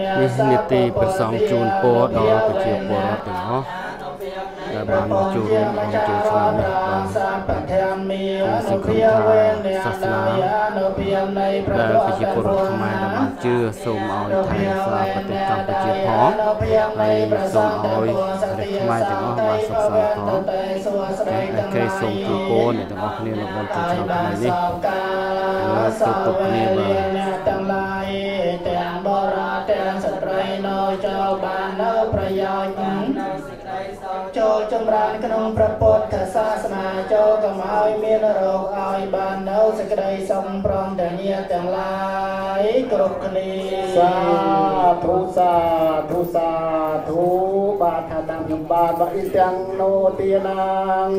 นี่นิติประสงค์จูนโปดដល់ប្រជាពលរដ្ឋទាំងអស់ដែលបានមកចូលរួមអង្គចូលឆ្នាំនេះបានសង្ឃឹមថាសាសនាដែលប្រជាពលរដ្ឋខ្មែរដែលបានជឿសូមឲ្យថែរក្សាប្រទេសកម្ពុជាផងហើយសូមឲ្យប្រទេសខ្មែរទាំងអស់បានសុខសាន្តផងគេសូមជូនពរអ្នកទាំងអស់គ្នានៅបុណ្យចូលឆ្នាំថ្មីនេះលើកទុកគ្នាបាទទាំងឡាយទាំងបរិយាទាំងស្ត្រីនៅចូលបាននៅប្រយោជន៍ចូលចម្រើនក្នុងព្រះពុទ្ធសាសនាចូលកុំឲ្យមានរោគឲ្យបាននៅសេចក្តីសុខព្រមទាំងញាតិទាំងឡាយគ្រប់គ្នាសាធុសាធុសាធុបាទថាតាមខ្ញុំបាទបើអ៊ីទាំងណូទានាង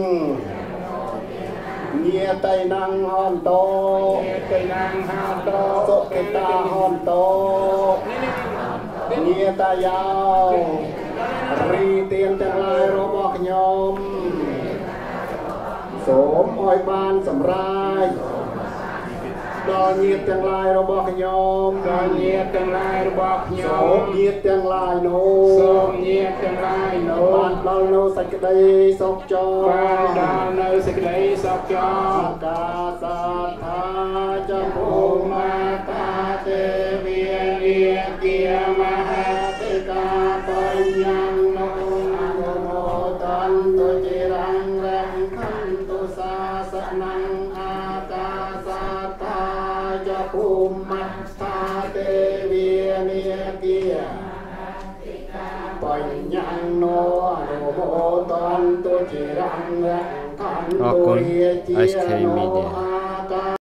ញាតិណាំងហនតោញាតិណាំងហនតោសុខិតាហនតោញាតិយោរីទៀនទាំងឡាយរបស់ខ្ញុំសូមឲ្យបានសម្រេចដល់ញាតិទាំងឡាយរបស់ខ្ញុំដល់ញាតិទាំងឡាយរបស់ខ្ញុំសូមញាតិទាំងឡាយនោះសូមញាតិទាំងឡាយនោះបានដល់នៅសេចក្តីសុខចរបានដល់នៅសេចក្តីសុខចរកាសាថាចំពោះមាតាទេវីនិគាមហាទេកាបញ្ញងនោមោតន្តចិរង្រង្ខន្តុសាសនំអាកាសាថាចភូមិតាទេវីនិគាបញ្ញងនោមោតន្តចិរង្រង្ខន្តុជា SK Media